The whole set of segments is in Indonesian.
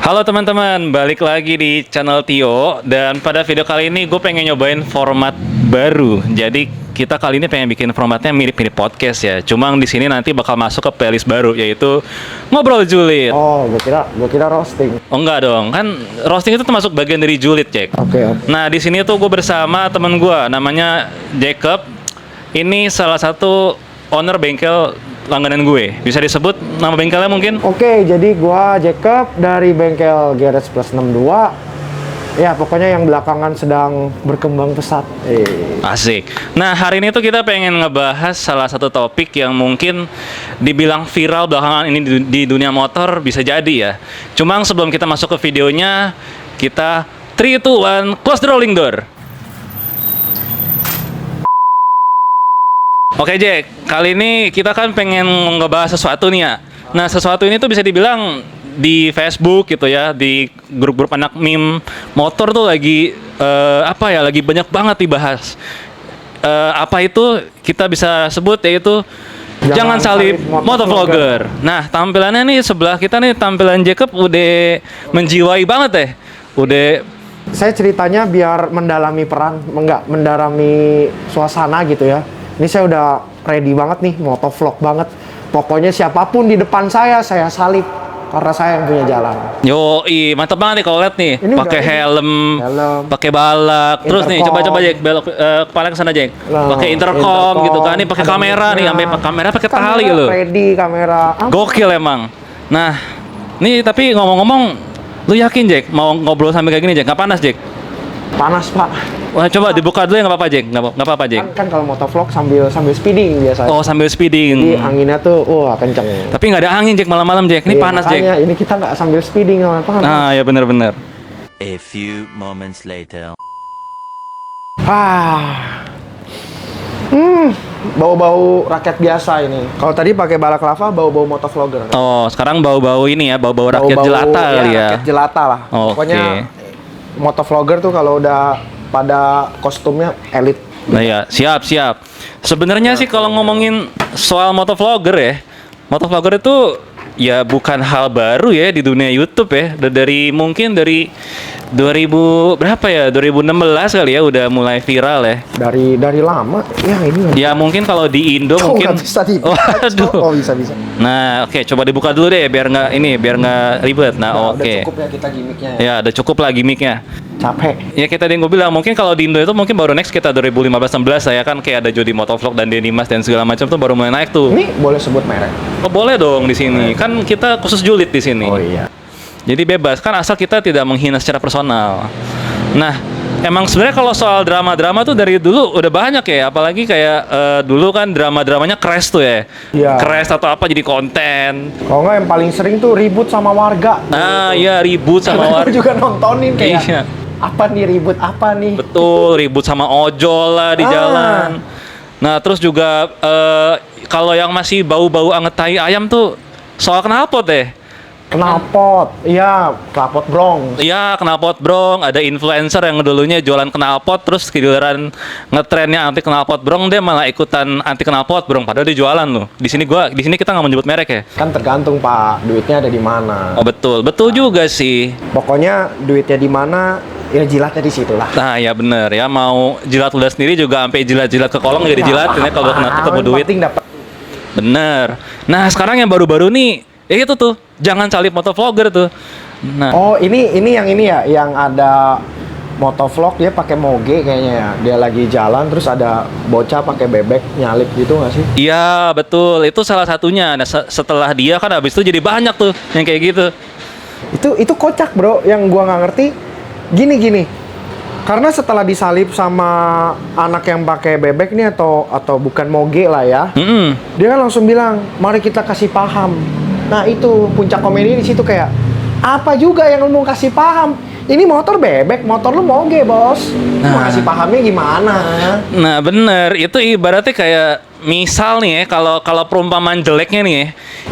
Halo teman-teman, balik lagi di channel Tio. Dan pada video kali ini gue pengen nyobain format baru. Jadi kita kali ini pengen bikin formatnya mirip-mirip podcast ya. Cuma di sini nanti bakal masuk ke playlist baru, yaitu Ngobrol Julid. Oh, gua kira roasting. Oh enggak dong, kan roasting itu termasuk bagian dari Julid, Jack. Oke. Nah di sini tuh gue bersama temen gue, namanya Jacob. Ini salah satu owner bengkel langganan gue. Bisa disebut nama bengkelnya mungkin? Oke, jadi gua Jacob dari bengkel Garage Plus 62. Ya, pokoknya yang belakangan sedang berkembang pesat. Asik. Nah, hari ini tuh kita pengen ngebahas salah satu topik yang mungkin dibilang viral belakangan ini di dunia motor, bisa jadi ya. Cuma sebelum kita masuk ke videonya, kita 3, 2, 1, close the rolling door. Oke Jack, kali ini kita kan pengen ngebahas sesuatu nih ya. Nah, sesuatu ini tuh bisa dibilang di Facebook gitu ya, di grup-grup anak meme motor tuh lagi lagi banyak banget dibahas. Apa itu kita bisa sebut yaitu jangan salib motovlogger. Nah, tampilannya nih sebelah kita nih, tampilan Jacob udah menjiwai banget ya. Udah Saya ceritanya biar mendalami peran, mendalami suasana gitu ya. Ini saya udah ready banget nih, motovlog banget. Pokoknya siapapun di depan saya salib. Karena saya yang punya jalan. Yoi, mantap banget nih kalau lihat nih. Ini Pakai udah helm, pakai balak. Terus nih Intercom. coba Jack belok kepala ke sana Jack. Nah, Pakai intercom gitu kan. Nih pakai ada kamera nih, sampai kamera pakai tali Kamera loh. ready, kamera. Gokil emang. Nah, nih tapi ngomong-ngomong, lu yakin Jack mau ngobrol sampai kayak gini Jack? Nggak panas Jack? Panas, Pak. Wah, coba dibuka dulu ya, nggak apa-apa Jack. Nggak apa-apa Jack. Kan kalau motovlog sambil speeding biasanya. Oh, sambil Jadi speeding. anginnya tuh wah kenceng. Tapi nggak ada angin Jack, malam-malam Jack. Ini Iya, panas Jack. makanya ini kita nggak sambil speeding, panas. Nah, ya bener-bener. A few moments later. Bau-bau rakyat biasa ini. Kalau tadi pakai balaklava, bau-bau motovlogger. Oh, sekarang bau-bau ini ya, bau-bau rakyat Bau-bau, jelata kali ya. Rakyat jelata lah. Oke. Pokoknya motovlogger tuh kalau udah pada kostumnya elit. Nah ya, siap. Sebenarnya sih kalau ngomongin soal motovlogger ya, motovlogger itu ya bukan hal baru ya di dunia YouTube ya. Mungkin dari 2000 berapa ya? 2016 kali ya udah mulai viral ya. Dari lama. Ya ini. Ya mungkin kalau di Indo Oh, mungkin. nggak bisa dibuka. Waduh. Oh, bisa. Nah, oke, coba dibuka dulu deh biar nggak ribet. Nah, oke. Udah cukup ya kita gimmicknya ya. Ya, udah cukup lah gimmicknya. Capek. Ya kita gue bilang mungkin kalau di Indo itu mungkin baru next kita 2015-16 saya kan kayak ada Jody Motovlog dan Denny Mas dan segala macam tuh baru mulai naik tuh. Ini boleh sebut merek? Oh boleh dong di sini. Kan kita khusus julid di sini. Oh iya. Jadi bebas kan asal kita tidak menghina secara personal. Nah, emang sebenarnya kalau soal drama-drama tuh dari dulu udah banyak ya, apalagi kayak dulu kan drama-dramanya crash tuh ya. Iya. Crash atau apa jadi konten. Kalau nggak yang paling sering tuh ribut sama warga. Nah, iya ribut sama Aku warga. juga nontonin kayak. Iya. Apa nih ribut apa nih? Betul, ribut sama ojol lah di jalan. Nah, terus juga kalau yang masih bau-bau anget tai ayam tuh soal knalpot deh. Knalpot, iya, knalpot brong. Iya, knalpot brong. Ada influencer yang dulunya jualan knalpot, terus giliran ngetrennya anti knalpot brong, dia malah ikutan anti knalpot brong. Padahal dia jualan loh. Di sini kita nggak mau nyebut merek ya. Kan tergantung Pak, duitnya ada di mana. Oh betul juga sih. Pokoknya duitnya di mana, ya jilatnya di situ lah. Nah ya bener ya, mau jilat udah sendiri juga sampai jilat-jilat ke kolong jadi jilatin ya kalau ketemu duit. Penting dapat. Bener. Nah sekarang yang baru-baru nih, ya itu tuh, jangan salib motovlogger tuh. Nah, Oh, ini yang ini ya, yang ada motovlog dia pakai moge kayaknya ya. Dia lagi jalan terus ada bocah pakai bebek nyalip gitu nggak sih? iya betul, itu salah satunya. Nah setelah dia kan habis itu jadi banyak tuh yang kayak gitu. Itu kocak, Bro. Yang gua nggak ngerti gini. Karena setelah disalip sama anak yang pakai bebek nih atau bukan moge lah ya. Dia kan langsung bilang, "Mari kita kasih paham." Nah, itu puncak komedi di situ kayak apa juga yang lu mau kasih paham? Ini motor bebek, motor lu moge, Bos. Mau kasih pahamnya gimana? Nah bener, itu ibaratnya kayak misal nih ya, kalau perumpamaan jeleknya nih ya.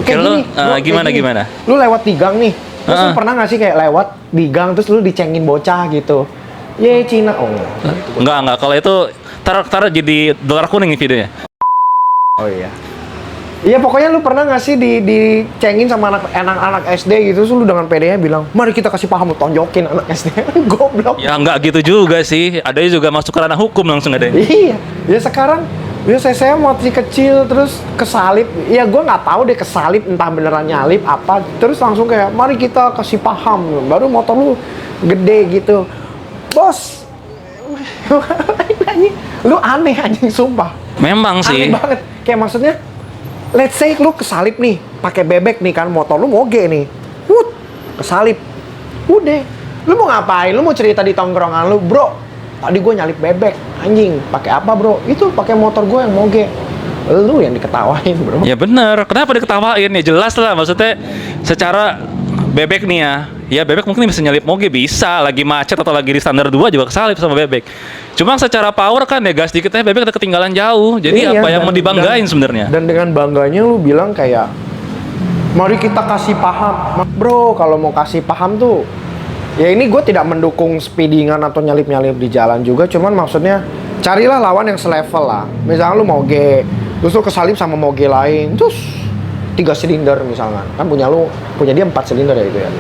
Kayak Lu, gini, bro, kayak gini. gimana? Lu lewat di gang nih. Terus lu pernah nggak sih kayak lewat di gang terus lu dicengin bocah gitu? Ye Cina, oh Enggak, kalau itu taruh jadi dolar kuning nih videonya. oh iya. Iya pokoknya lu pernah nggak sih dicengin sama anak SD gitu, terus lu dengan pedenya bilang, mari kita kasih paham, lu tonjokin anak SD. Goblok. Ya nggak gitu juga sih. Ada juga masuk ke ranah hukum langsung ada. Iya. Ya sekarang saya masih kecil terus kesalip. Ya gue nggak tahu deh kesalip entah beneran nyalip apa. Terus langsung kayak mari kita kasih paham. Baru motor lu gede gitu. Bos. Lu aneh anjing sumpah. Memang sih. Aneh banget. Kayak maksudnya let's say lu kesalip nih, pakai bebek nih kan, motor lu moge nih. Kesalip. Udah. Lu mau ngapain? Lu mau cerita di tongkrongan lu, bro? Tadi gue nyalip bebek, anjing. Pakai apa, bro? Itu pakai motor gue yang moge. Lu yang diketawain, bro. Ya bener. Kenapa diketawain? Ya jelas lah. Maksudnya secara bebek nih ya. Ya bebek mungkin bisa nyalip moge, bisa. Lagi macet atau lagi di standar 2 juga kesalip sama bebek. Cuma secara power kan ya gas dikitnya bebek udah ketinggalan jauh. Jadi Iya, apa yang mau dibanggain sebenarnya? Dan dengan bangganya lu bilang kayak, mari kita kasih paham. Bro, kalau mau kasih paham tuh, ya ini gue tidak mendukung speedingan atau nyalip-nyalip di jalan juga. Cuman maksudnya, carilah lawan yang selevel lah. Misalnya lu moge, terus lu kesalip sama moge lain, terus 3 silinder misalkan. Kan punya dia 4 silinder ya itu ya.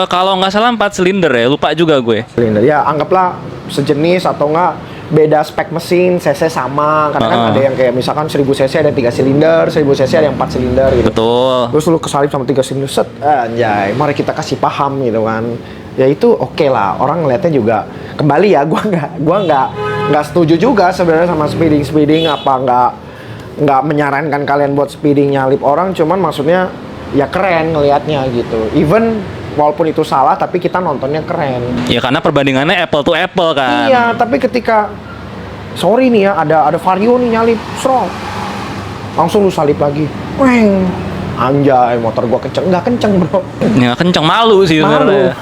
Kalau nggak salah 4 silinder ya, lupa juga gue. Silinder, ya anggaplah sejenis atau enggak beda spek mesin, cc sama. Karena kan ada yang kayak misalkan 1000 cc ada 3 silinder, 1000 cc ada yang 4 silinder gitu. Betul. Terus lu kesalip sama 3 silinder, set, anjay, mari kita kasih paham gitu kan. Ya itu oke lah, orang ngeliatnya juga. Kembali ya, gua nggak setuju juga sebenarnya sama speeding apa nggak menyarankan kalian buat speeding nyalip orang, cuman maksudnya ya keren ngelihatnya gitu. Even walaupun itu salah, tapi kita nontonnya keren. Ya karena perbandingannya apple to apple kan. Iya, tapi ketika sorry nih ya, ada Vario nih nyalip, strong, langsung lu salip lagi, weng, anjay, motor gua nggak kenceng bro. Ya kenceng, malu sih Malu. sebenarnya.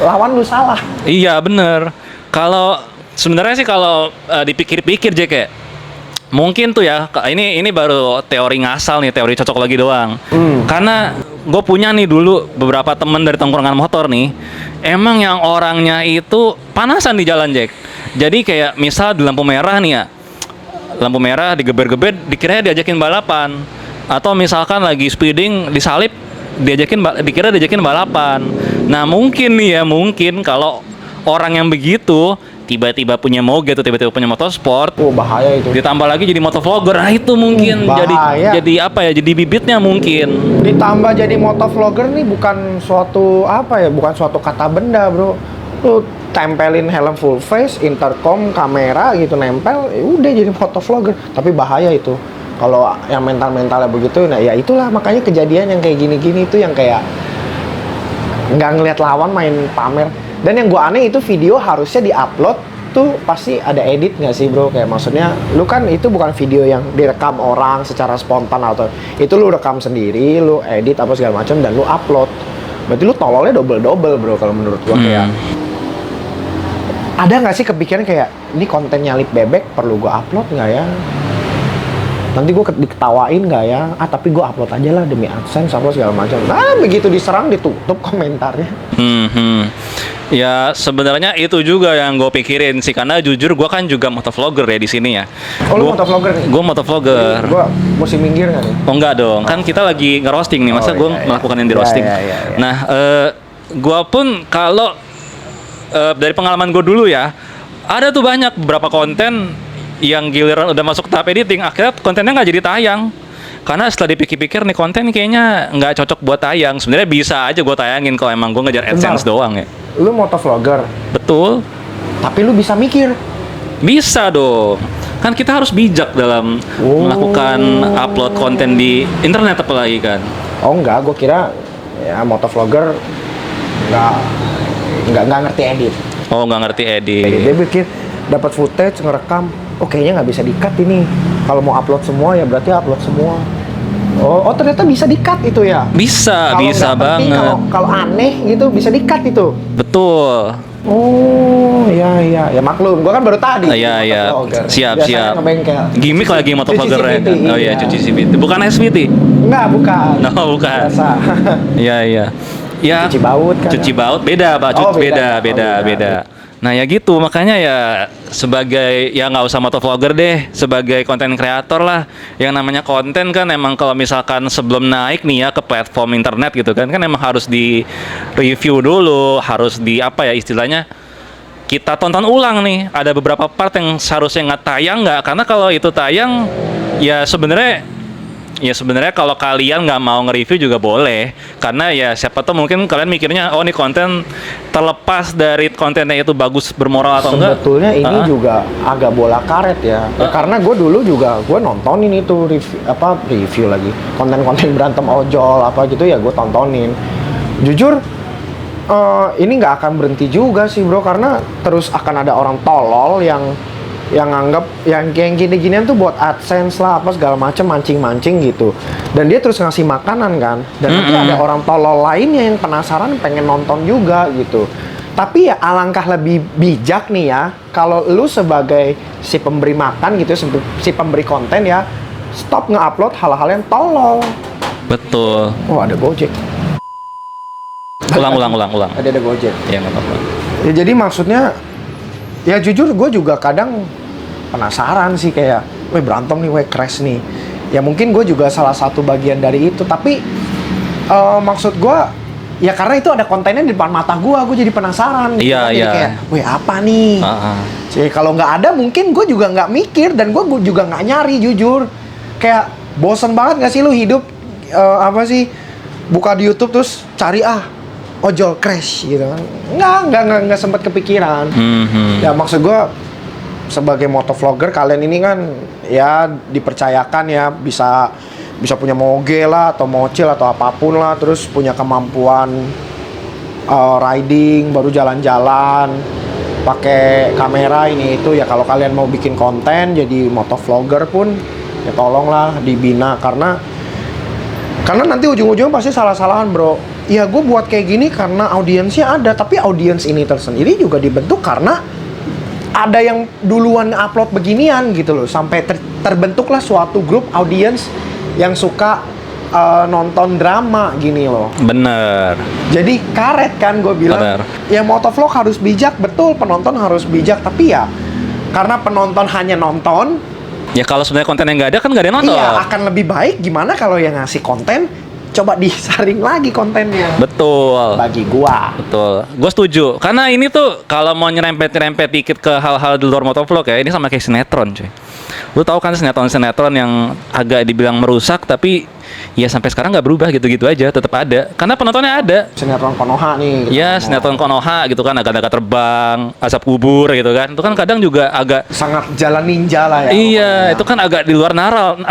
Lawan lu salah. Iya bener. Kalau sebenarnya sih kalau dipikir-pikir Jack ya, mungkin tuh ya, ini baru teori ngasal nih, teori cocok lagi doang. Karena gue punya nih dulu beberapa temen dari tongkrongan motor nih, emang yang orangnya itu panasan di jalan Jack. Jadi kayak misal di lampu merah nih ya, lampu merah digeber-geber, dikira diajakin balapan. Atau misalkan lagi speeding disalip, dikira diajakin balapan. Nah mungkin nih ya, mungkin kalau orang yang begitu tiba-tiba punya moge atau tiba-tiba punya motorsport, Bahaya itu. ditambah lagi jadi motovlogger, nah itu mungkin Bahaya. jadi apa ya, jadi bibitnya mungkin. Ditambah jadi motovlogger nih bukan suatu bukan suatu kata benda bro. Lu tempelin helm full face, intercom, kamera gitu nempel, ya udah jadi motovlogger. Tapi bahaya itu. Kalau yang mentalnya begitu, nah ya itulah makanya kejadian yang kayak gini-gini itu yang kayak nggak ngeliat lawan main pamer. Dan yang gue aneh itu video harusnya diupload tuh pasti ada edit nggak sih bro? Kayak maksudnya lu kan itu bukan video yang direkam orang secara spontan atau itu lu rekam sendiri, lu edit apa segala macam dan lu upload. Berarti lu tololnya double bro kalau menurut gue. Kayak ada nggak sih kepikiran kayak ini konten nyalip bebek perlu gue upload nggak ya? Nanti gue diketawain nggak ya? Tapi gue upload aja lah demi AdSense apa segala macam. Nah begitu diserang ditutup komentarnya. Ya sebenarnya itu juga yang gue pikirin sih, karena jujur gue kan juga motovlogger ya di sini ya. Oh lu motovlogger nih? Gue motovlogger. Gue mesti minggir nggak nih? Oh enggak dong, kan kita lagi nge-roasting nih, masa gue melakukan yang di roasting. Iya. Nah, gue pun kalau dari pengalaman gue dulu ya, ada tuh banyak beberapa konten yang giliran udah masuk tahap editing, akhirnya kontennya nggak jadi tayang. Karena setelah dipikir-pikir nih konten kayaknya nggak cocok buat tayang. Sebenarnya bisa aja gue tayangin kalau emang gue ngejar AdSense doang ya. Lu motovlogger, Betul. tapi lu bisa mikir. Bisa dong. Kan kita harus bijak dalam melakukan upload konten di internet apalagi kan. Oh enggak, gue kira ya motovlogger nggak ngerti edit. Oh nggak ngerti edit. Dia pikir dapat footage ngerekam, kayaknya nggak bisa di-cut ini. Kalau mau upload semua ya berarti upload semua. Oh ternyata bisa di-cut itu ya? Bisa Kalau nggak penting, banget. Kalau aneh gitu bisa di-cut itu. Betul. Oh ya maklum, gua kan baru tadi. Iya. motovlogger. Siap. Biasanya ngebengkel. Gimik lagi motovlogger ya. CVT, Oh iya, cuci CVT. Bukan SVT. Enggak, bukan. No, bukan. Biasa. Iya. Ya. Cuci baut kan. Cuci baut beda, Pak. Oh, Beda. beda. Nah ya gitu, makanya ya sebagai, ya nggak usah motovlogger deh, sebagai konten kreator lah. Yang namanya konten kan emang kalau misalkan sebelum naik nih ya ke platform internet gitu kan emang harus di review dulu, harus di apa ya istilahnya, kita tonton ulang nih. Ada beberapa part yang seharusnya nggak tayang nggak, karena kalau itu tayang ya sebenarnya kalau kalian nggak mau nge-review juga boleh, karena ya siapa tahu mungkin kalian mikirnya oh ini konten, terlepas dari kontennya itu bagus, bermoral atau enggak. Sebetulnya ini juga agak bola karet ya. Karena gue dulu juga gue nontonin itu review lagi konten-konten berantem ojol apa gitu ya, gue tontonin. Jujur ini nggak akan berhenti juga sih bro, karena terus akan ada orang tolol yang anggap yang gini-ginian tuh buat AdSense lah apa segala macam, mancing-mancing gitu. Dan dia terus ngasih makanan kan. Dan nanti ada orang tolol lainnya yang penasaran pengen nonton juga gitu. Tapi ya alangkah lebih bijak nih ya kalau lu sebagai si pemberi makan gitu, si pemberi konten ya, stop nge-upload hal-hal yang tolol. Betul. Oh, ada Gojek. Ulang. Ada Gojek. Ya nggak apa-apa. Ya jadi maksudnya ya jujur gue juga kadang penasaran sih kayak, weh berantem nih, weh crash nih. Ya mungkin gue juga salah satu bagian dari itu. Tapi maksud gue ya karena itu ada kontennya di depan mata gue jadi penasaran. Gitu. Iya, Jadi iya. kayak, weh apa nih? Jadi kalau nggak ada mungkin gue juga nggak mikir dan gue juga nggak nyari jujur. Kayak bosen banget nggak sih lu hidup apa sih? Buka di YouTube terus cari ojol crash gitu kan. Nggak sempat kepikiran. Ya maksud gue sebagai motovlogger kalian ini kan ya dipercayakan ya bisa punya moge lah atau mocil atau apapun lah, terus punya kemampuan riding, baru jalan-jalan pakai kamera ini itu ya. Kalau kalian mau bikin konten jadi motovlogger pun ya tolonglah dibina, karena nanti ujung-ujungnya pasti salah-salahan bro. Ya gue buat kayak gini karena audiensnya ada, tapi audiens ini tersendiri juga dibentuk karena ada yang duluan upload beginian gitu loh, sampai terbentuklah suatu grup audiens yang suka nonton drama gini loh. Bener. Jadi karet kan gue bilang. Bener. Ya motovlog harus bijak, betul, penonton harus bijak, tapi ya karena penonton hanya nonton. Ya kalau sebenarnya konten yang nggak ada kan nggak ada yang nonton. Iya, akan lebih baik gimana kalau yang ngasih konten coba disaring lagi kontennya. Betul. Bagi gua. Betul. Gue setuju. Karena ini tuh kalau mau nyerempet-nyerempet dikit ke hal-hal di luar motovlog ya, ini sama kayak sinetron cuy. Lu tahu kan sinetron yang agak dibilang merusak tapi ya sampai sekarang nggak berubah, gitu-gitu aja, tetap ada. Karena penontonnya ada. Sinetron Konoha nih. Ya, sinetron Konoha gitu kan, agak-agak terbang, asap kubur gitu kan. Itu kan kadang juga agak Sangat jalan ninja lah ya. iya, pokoknya. itu kan agak di luar naral,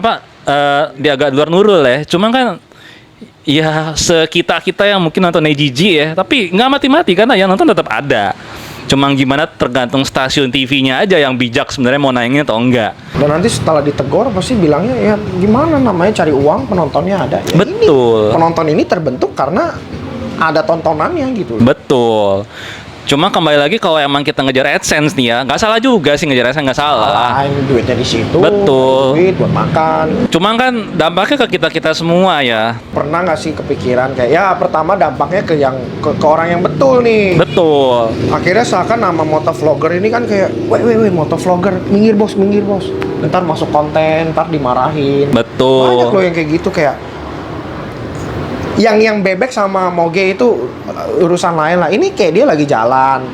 dia agak di luar nurul ya. Cuma kan ya kita yang mungkin nonton jijik ya, tapi nggak mati-mati karena yang nonton tetap ada. Cuma gimana tergantung stasiun TV-nya aja yang bijak sebenarnya mau nayangin atau enggak. Dan nanti setelah ditegur pasti bilangnya ya gimana namanya cari uang, penontonnya ada. Ya Betul. Ini, penonton ini terbentuk karena ada tontonannya gitu. Betul. Cuma kembali lagi kalau emang kita ngejar AdSense nih ya, nggak salah juga sih ngejar AdSense, nggak salah. Lain duitnya di situ. Betul. Duit buat makan. Cuma kan dampaknya ke kita semua ya. Pernah nggak sih kepikiran kayak ya pertama dampaknya ke orang yang betul nih. Betul. Akhirnya seakan nama motovlogger ini kan kayak weh motovlogger, minggir bos. Ntar masuk konten, ntar dimarahin. Betul. Banyak loh yang kayak gitu, kayak yang bebek sama moge itu urusan lain lah. Ini kayak dia lagi jalan.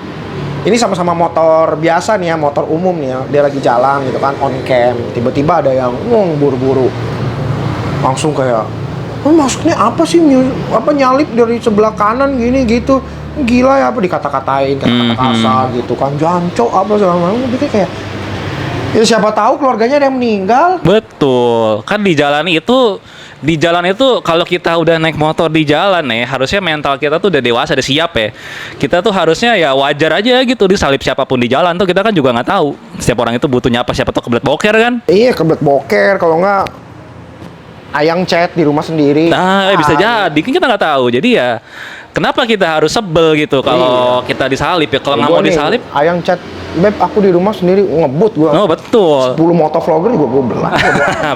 Ini sama-sama motor biasa nih ya, motor umum nih ya. Dia lagi jalan gitu kan, on cam. Tiba-tiba ada yang buru-buru. Langsung kayak, maksudnya apa sih? Nyalip dari sebelah kanan gini gitu. Gila ya, apa dikata-katain, kata-kata kasar gitu kan. Jancok apa segala macam. Jadi kayak ya siapa tahu keluarganya ada yang meninggal. Betul. Kan di jalan itu kalau kita udah naik motor di jalan nih, harusnya mental kita tuh udah dewasa, udah siap ya. Kita tuh harusnya ya wajar aja gitu disalip siapapun di jalan tuh, kita kan juga nggak tahu setiap orang itu butuhnya apa, siapa tuh kebelet boker kan. Iya, kebelet boker, kalau nggak ayang chat di rumah sendiri. Nah, bisa jadi kan kita nggak tahu. Jadi ya kenapa kita harus sebel gitu kalau kita disalip ya? Kalau nggak mau disalip, ayang chat, beb aku di rumah sendiri ngebut gua. oh betul. 10 motovlogger juga gua belah.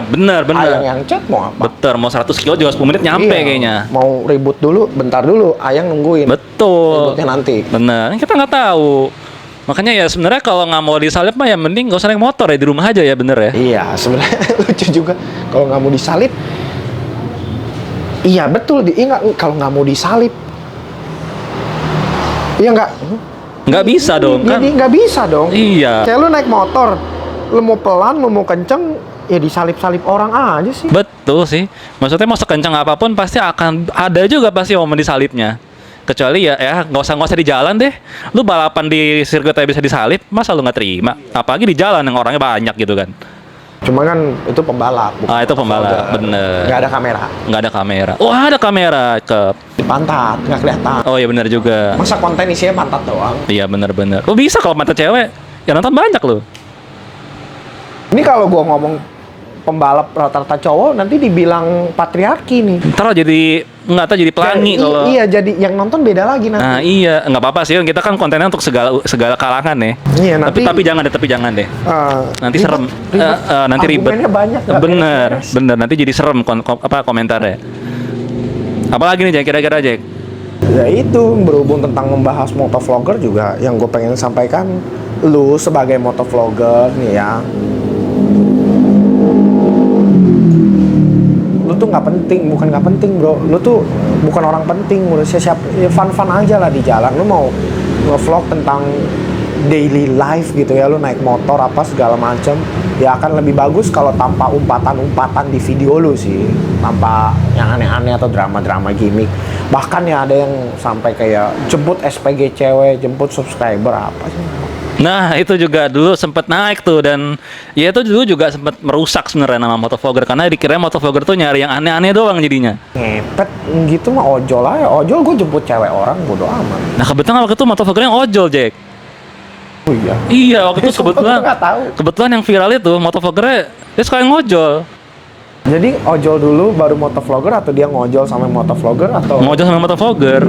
bener. Ayang yang chat mau apa? Betul, mau 100 kilo juga 10 menit nyampe Iya, kayaknya. Mau ribut dulu, bentar dulu, ayang nungguin. Betul. Ributnya nanti. Bener, kita nggak tahu. Makanya ya sebenarnya kalau nggak mau disalip mah ya mending gak usah naik motor ya, di rumah aja ya, bener ya. Iya, sebenarnya lucu juga kalau nggak mau disalib. Iya betul, iya nggak, kalau nggak mau disalib. Iya nggak? Nggak bisa dong kan. Jadi nggak bisa dong. Iya. Kayak lu naik motor, lu mau pelan, lu mau kenceng, ya disalip-salip orang aja sih. Betul sih. Maksudnya mau sekencang apapun pasti akan ada juga pasti momen disalipnya. Kecuali ya nggak usah di jalan deh. Lu balapan di sirkuit aja bisa disalip, masa lu nggak terima? Apalagi di jalan yang orangnya banyak gitu kan. Cuma kan itu pembalap. Bukan Itu pembalap, bener. Nggak ada kamera. Nggak ada kamera. Wah, ada kamera, cep. Di pantat, nggak kelihatan. Oh iya bener juga. Masa konten isinya pantat doang? Iya bener-bener. Lu bisa kalau mata cewek, ya nonton banyak lu. Ini kalau gua ngomong pembalap rata-rata cowok, nanti dibilang patriarki nih. Ntar jadi nggak tahu jadi pelangi kalau. Iya, jadi yang nonton beda lagi nanti. Nah iya, nggak apa-apa sih. Kita kan kontennya untuk segala kalangan ya. Iya, nanti Tapi jangan deh. Nanti serem. Nanti ribet. Argumennya banyak. nggak Bener, beres. bener. Nanti jadi serem komentarnya. Apalagi nih Jack, kira-kira Jack? Ya itu, berhubung tentang membahas motovlogger juga, yang gue pengen sampaikan, lu sebagai motovlogger nih ya, lu tuh nggak penting, bukan nggak penting bro, lu tuh bukan orang penting, menurut saya siapa, ya fun aja lah di jalan, lu mau nge-vlog tentang daily life gitu ya, lu naik motor apa segala macem, ya akan lebih bagus kalau tanpa umpatan-umpatan di video lu sih, tanpa yang aneh-aneh atau drama-drama gimmick. Bahkan ya ada yang sampai kayak jemput SPG cewek, jemput subscriber apa sih. Nah itu juga dulu sempat naik tuh, dan ya itu dulu juga sempat merusak sebenarnya nama motovlogger, karena dikira motovlogger tuh nyari yang aneh-aneh doang jadinya. Ngepet gitu mah ojol aja, ojol gue jemput cewek orang bodo amat. Nah kebetulan waktu itu motovlogger yang ojol Jack. Oh iya. Iya waktu itu Sumpah, kebetulan. gua nggak tahu. Kebetulan yang viral itu motovloggernya dia suka yang ngojol. Jadi ojol dulu baru motovlogger, atau dia ngojol sama motovlogger, atau Ngojol sama motovlogger.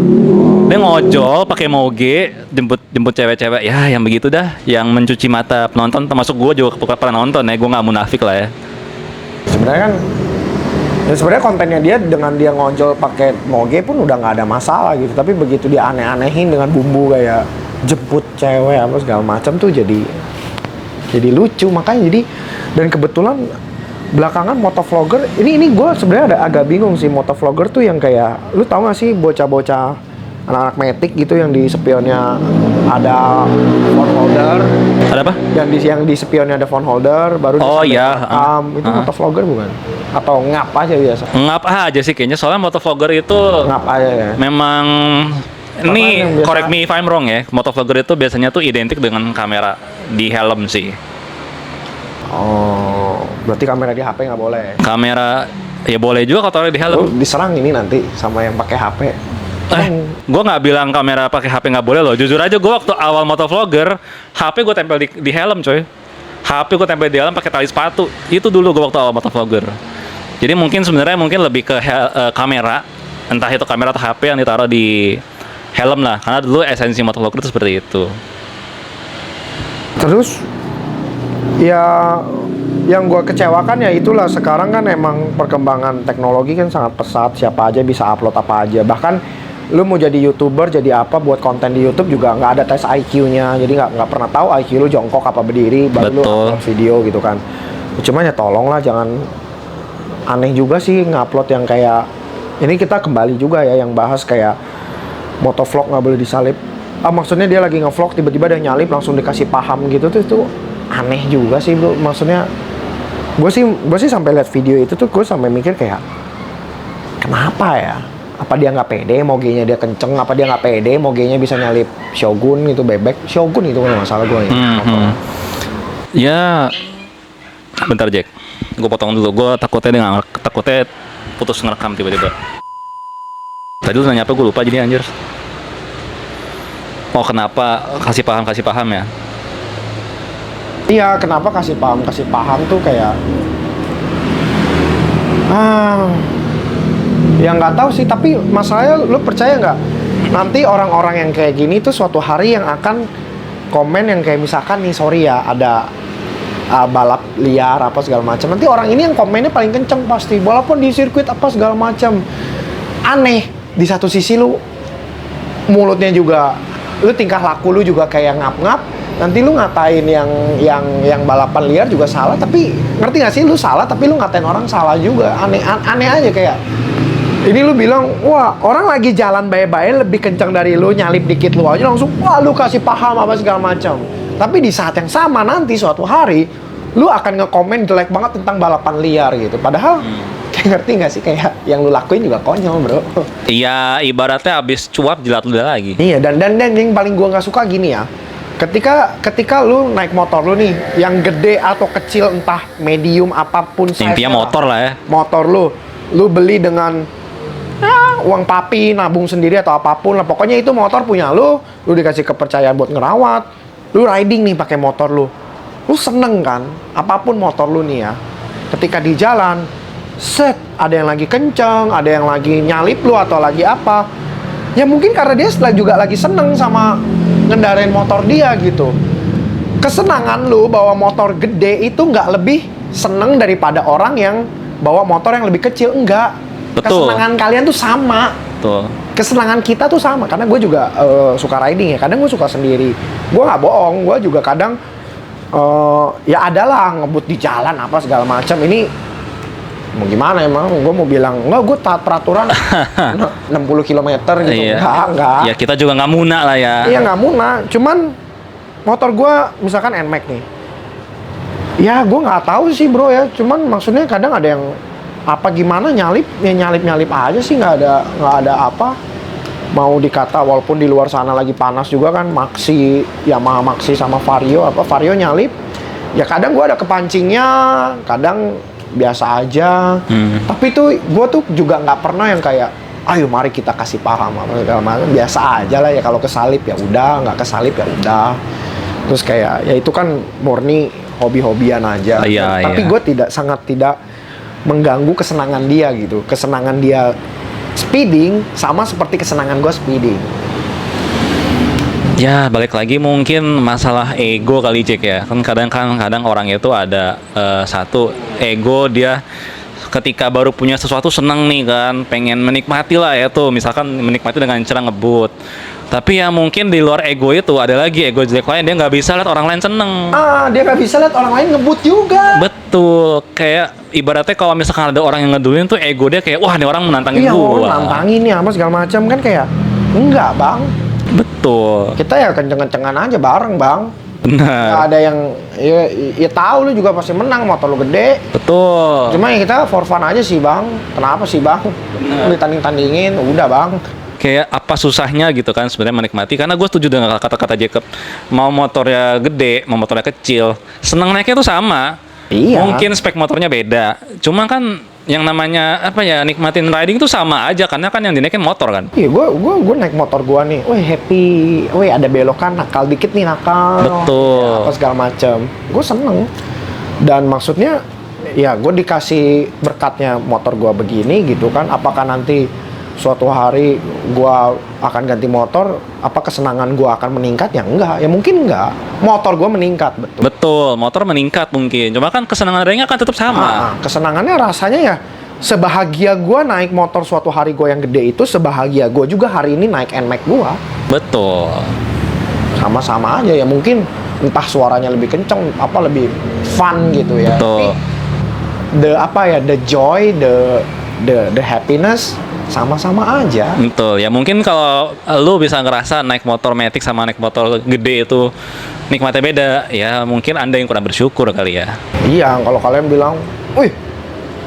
Dia ngojol pakai moge, jemput cewek-cewek ya yang begitu dah, yang mencuci mata penonton, termasuk gue juga pernah nonton ya, gue nggak munafik lah ya. sebenarnya kan ya sebenarnya kontennya dia dengan dia ngojol pakai moge pun udah nggak ada masalah gitu, tapi begitu dia aneh-anehin dengan bumbu kayak jemput cewek apa segala macam tuh jadi lucu. Makanya jadi, dan kebetulan belakangan motovlogger ini gue sebenarnya agak bingung sih. Motovlogger tuh yang kayak, lu tau gak sih bocah-bocah anak-anak metik gitu yang di spionnya ada phone holder, Ada apa? yang di spionnya ada phone holder, baru Oh, di iya. itu motovlogger bukan? Atau ngap aja biasa? Ngap aja sih kayaknya, soalnya motovlogger itu Ngap aja ya. memang Yang ini biasa- correct me if I'm wrong ya, motovlogger itu biasanya tuh identik dengan kamera di helm sih. Oh, berarti kamera di HP nggak boleh. Kamera ya boleh juga kalau taruh di Lu helm. diserang ini nanti sama yang pakai HP. Gue nggak bilang kamera pakai HP nggak boleh loh. Jujur aja gue waktu awal motovlogger, HP gue tempel di helm coy. HP gue tempel di helm pakai tali sepatu. Itu dulu gue waktu awal motovlogger. Jadi mungkin sebenarnya lebih ke kamera, entah itu kamera atau HP yang ditaruh di helm lah. Karena dulu esensi motovlogger itu seperti itu. Terus ya yang gue kecewakan ya itulah, sekarang kan emang perkembangan teknologi kan sangat pesat, siapa aja bisa upload apa aja. Bahkan lu mau jadi YouTuber, jadi apa, buat konten di YouTube juga nggak ada tes IQ-nya, jadi nggak pernah tahu IQ lu jongkok apa berdiri baru lu Betul. upload video gitu kan. Cuma ya tolonglah jangan aneh juga sih ngupload yang kayak ini. Kita kembali juga ya yang bahas kayak motovlog nggak boleh disalip. Maksudnya dia lagi ngevlog tiba-tiba ada nyalip langsung dikasih paham gitu tuh, itu aneh juga sih bro. Maksudnya gue sih sampai lihat video itu tuh gue sampai mikir kayak kenapa ya? Apa dia nggak pede, mogenya dia kenceng, apa dia nggak pede, mogenya bisa nyalip Shogun gitu, bebek Shogun itu kalau nggak salah gue ya. Ya, bentar Jack, gue potong dulu. Gue takutnya putus ngerekam tiba-tiba. Tadi lu nanya apa, gue lupa jadi anjir. Oh kenapa kasih paham ya? Iya, kenapa kasih paham tuh kayak ya nggak tahu sih. Tapi masalahnya lu percaya nggak, nanti orang-orang yang kayak gini tuh suatu hari yang akan komen yang kayak misalkan nih, sorry ya ada balap liar apa segala macam, nanti orang ini yang komennya paling kenceng pasti, walaupun di sirkuit apa segala macam. Aneh, di satu sisi lu mulutnya juga, lu tingkah laku lu juga kayak ngap-ngap, nanti lu ngatain yang balapan liar juga salah, tapi ngerti gak sih, lu salah tapi lu ngatain orang salah juga. Aneh aja kayak ini lu bilang, wah orang lagi jalan baik-baik lebih kencang dari lu, nyalip dikit lu aja langsung wah lu kasih paham apa segala macam. Tapi di saat yang sama nanti suatu hari lu akan ngekomen jelek banget tentang balapan liar gitu. Padahal kayak ngerti gak sih, kayak yang lu lakuin juga konyol bro. Iya, ibaratnya abis cuap jilat ludah lagi. Iya, dan yang paling gua nggak suka gini ya. Ketika lu naik motor lu nih, yang gede atau kecil, entah medium apapun size-nya Intinya motor lah ya. motor lu beli dengan uang papi, nabung sendiri atau apapun lah. Pokoknya itu motor punya lu dikasih kepercayaan buat ngerawat. Lu riding nih pakai motor lu seneng kan? Apapun motor lu nih ya. Ketika di jalan, set, ada yang lagi kenceng, ada yang lagi nyalip lu atau lagi apa. Ya mungkin karena dia juga lagi seneng sama ngendarain motor dia gitu. Kesenangan lu bawa motor gede itu nggak lebih seneng daripada orang yang bawa motor yang lebih kecil, enggak. Betul. Kesenangan kalian tuh sama. Betul. Kesenangan kita tuh sama. Karena gue juga suka riding ya. Kadang gue suka sendiri. Gue nggak bohong. Gue juga kadang ya adalah ngebut di jalan apa segala macam. Ini mau gimana emang? Gue mau bilang enggak, gue taat peraturan 60 km gitu. Iya. Enggak. Ya kita juga nggak muna lah ya. Iya nggak muna, cuman motor gue misalkan NMAX nih, ya gue nggak tahu sih bro ya, cuman maksudnya kadang ada yang apa gimana nyalip aja sih, nggak ada apa, mau dikata walaupun di luar sana lagi panas juga kan, Maxi, Yamaha Maxi sama Vario nyalip, ya kadang gue ada kepancingnya, kadang biasa aja, tapi tuh gue tuh juga nggak pernah yang kayak ayo mari kita kasih paham apa segala macam, biasa aja lah ya. Kalau kesalip ya udah, nggak kesalip ya udah. Terus kayak ya itu kan murni hobi-hobian aja. Tapi gue sangat tidak mengganggu kesenangan dia gitu. Kesenangan dia speeding sama seperti kesenangan gue speeding. Ya balik lagi mungkin masalah ego kali Jack ya. Kan kadang orang itu ada satu ego, dia ketika baru punya sesuatu senang nih kan, pengen menikmati lah ya tuh, misalkan menikmati dengan cara ngebut. Tapi ya mungkin di luar ego itu ada lagi ego jelek lain, dia nggak bisa lihat orang lain seneng. Dia nggak bisa lihat orang lain ngebut juga. Betul, kayak ibaratnya kalau misalkan ada orang yang ngeduluin tuh ego dia kayak wah ini orang menantangin gua. Iya, nantangin nih apa segala macam kan, kayak enggak bang. Betul. Kita ya kenceng-kencengan aja bareng bang. Benar. Nggak ada yang ya tahu lu juga pasti menang, motor lu gede. Betul. Cuma ya kita for fun aja sih bang. Kenapa sih bang? Ditanding-tandingin, udah bang. Kayak apa susahnya gitu kan sebenarnya menikmati, karena gue setuju dengan kata-kata Jacob, mau motornya gede mau motornya kecil seneng naiknya tuh sama. Iya. Mungkin spek motornya beda, cuma kan yang namanya apa ya, nikmatin riding tuh sama aja, karena kan yang dinaikin motor kan. Iya, gue naik motor gue nih, wih happy, wih ada belokan nakal dikit nih nakal. Betul. Ya, apa segala macam, gue seneng. Dan maksudnya ya gue dikasih berkatnya motor gue begini gitu kan. Apakah nanti suatu hari gue akan ganti motor, apa kesenangan gue akan meningkat? Ya enggak, ya mungkin enggak. Motor gue meningkat, betul. Betul, motor meningkat mungkin, cuma kan kesenangan ridingnya akan tetap sama. Kesenangannya rasanya ya sebahagia gue naik motor suatu hari gue yang gede itu, sebahagia gue juga hari ini naik NMAX gue. Betul. Sama-sama aja ya, mungkin entah suaranya lebih kenceng, apa lebih fun gitu ya. Betul. Tapi the joy, the happiness sama-sama aja. Betul. Ya mungkin kalau lu bisa ngerasa naik motor matic sama naik motor gede itu nikmatnya beda, ya mungkin Anda yang kurang bersyukur kali ya. Iya, kalau kalian bilang, "Wih,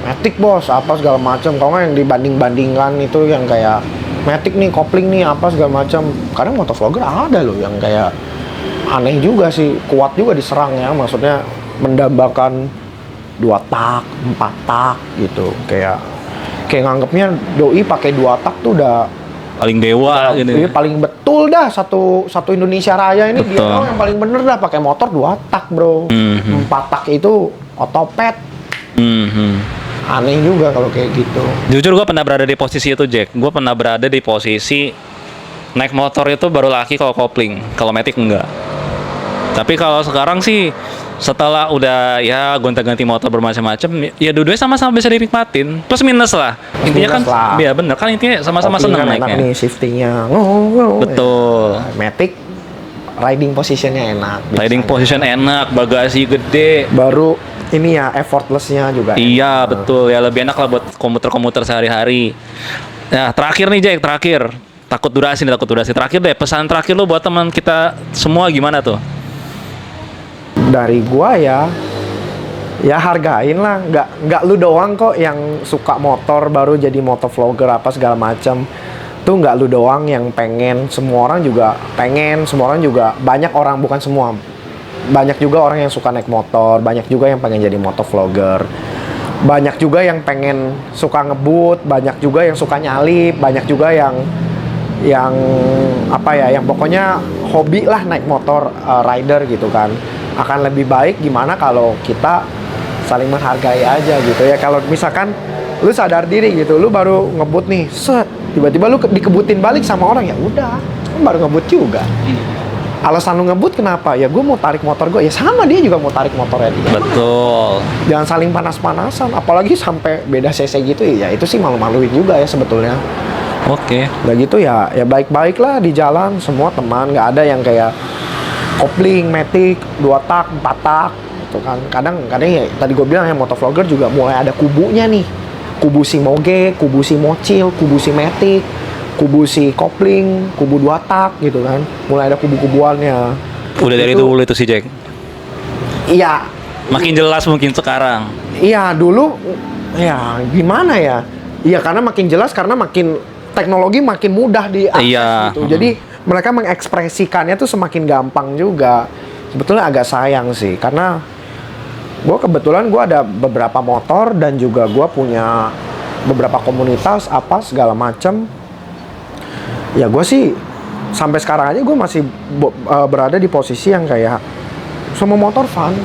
matic bos, apa segala macam." Kalau nggak yang dibanding-bandingkan itu yang kayak matic nih, kopling nih, apa segala macam. Kadang motovlogger ada loh yang kayak aneh juga sih, kuat juga diserang ya. Maksudnya mendambakan 2 tak, 4 tak gitu. Kayak nganggapnya doi pakai 2 tak tuh udah Paling dewa gitu. Iya, paling betul dah satu Indonesia Raya ini. Betul. Dia yang paling bener dah pakai motor 2 tak bro. 4 tak itu otopet. Aneh juga kalau kayak gitu. Jujur gue pernah berada di posisi itu Jack. Gue pernah berada di posisi naik motor itu baru laki kalau kopling, kalau matic enggak. Tapi kalau sekarang sih setelah udah ya gonta-ganti motor bermacam-macam, ya dua-duanya sama-sama bisa dinikmatin. Plus minus lah. Intinya kan, ya bener kan, intinya sama-sama seneng kan naiknya. Enak nih shiftingnya. Betul. Ya. Matic riding positionnya enak. Riding biasanya. position enak, bagasi gede. Baru ini ya effortlessnya juga. Iya, enak. betul. Ya lebih enak lah buat komuter-komuter sehari-hari. Nah, terakhir nih Jack, terakhir. Takut durasi. Terakhir deh, pesan terakhir lo buat teman kita semua gimana tuh? Dari gua ya hargain lah, nggak lu doang kok yang suka motor baru jadi motovlogger apa segala macam. Tuh nggak lu doang yang pengen, semua orang juga pengen, semua orang juga, banyak orang, bukan semua, banyak juga orang yang suka naik motor, banyak juga yang pengen jadi motovlogger, banyak juga yang pengen suka ngebut, banyak juga yang suka nyalip, banyak juga yang apa ya, yang pokoknya hobi lah naik motor, rider gitu kan. Akan lebih baik gimana kalau kita saling menghargai aja gitu ya. Kalau misalkan lu sadar diri gitu, lu baru ngebut nih, set, tiba-tiba lu dikebutin balik sama orang, ya udah, lu baru ngebut juga. Alasan lu ngebut kenapa? Ya gue mau tarik motor gue, ya sama dia juga mau tarik motornya dia. Betul. Jangan saling panas-panasan, apalagi sampai beda cc gitu ya itu sih malu-maluin juga ya sebetulnya. Oke. Udah gitu ya baik-baik lah di jalan, semua teman, nggak ada yang kayak kopling, matic, 2 tak, 4 tak gitu kan. Kadang ya tadi gue bilang ya motovlogger juga mulai ada kubunya nih. Kubu si moge, kubu si mocil, kubu si matic, kubu si kopling, kubu 2 tak gitu kan. Mulai ada kubu-kubuannya. Udah dari dulu itu sih Jack. Iya. Makin jelas mungkin sekarang. Iya, dulu ya gimana ya? Iya, karena makin jelas, karena makin teknologi makin mudah diakses Iya. gitu. Jadi mereka mengekspresikannya tuh semakin gampang juga. Sebetulnya agak sayang sih, karena kebetulan gue ada beberapa motor dan juga gue punya beberapa komunitas apa segala macam. Ya gue sih sampai sekarang aja gue masih berada di posisi yang kayak semua motor fun.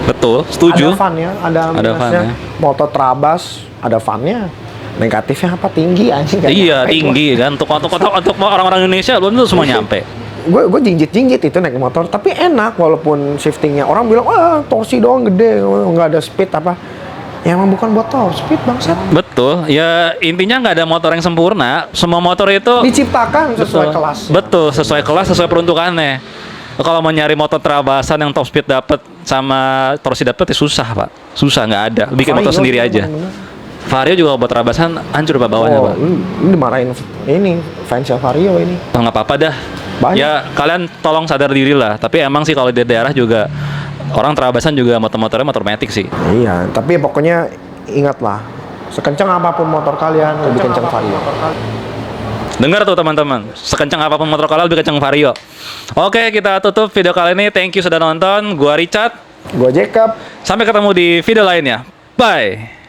Betul, setuju. Ada fun ya, ada minusnya. fun-nya. Motor Trabas ada funnya. Negatifnya apa? Tinggi anjing. Iya, tinggi kan. Untuk orang-orang Indonesia belum tentu semua nyampe. Gue jinjit itu naik motor, tapi enak walaupun shiftingnya. Orang bilang wah torsi doang gede, nggak ada speed apa. Ya emang bukan buat top speed bangsat. Betul. Ya intinya nggak ada motor yang sempurna. Semua motor itu Diciptakan sesuai betul. kelas. Betul, sesuai kelas, sesuai peruntukannya. Kalau mau nyari motor terabasan yang top speed dapat sama torsi dapat ya susah, Pak. Susah, nggak ada. Bikin motor Vario sendiri juga aja. bener-bener. Vario juga buat terabasan hancur Pak bawahnya, Oh, Pak. ini dimarahin ini fansnya Vario ini. Oh, nggak apa-apa dah. Banyak. Ya kalian tolong sadar diri lah. Tapi emang sih kalau di daerah juga orang terabasan juga motor-motornya motor matic sih. Iya, tapi pokoknya ingatlah, sekencang apapun motor kalian lebih kencang Vario. Dengar tuh teman-teman, sekencang apapun motor kalian lebih kencang Vario. Oke, kita tutup video kali ini. Thank you sudah nonton. Gua Richard. Gue Jacob. Sampai ketemu di video lainnya. Bye.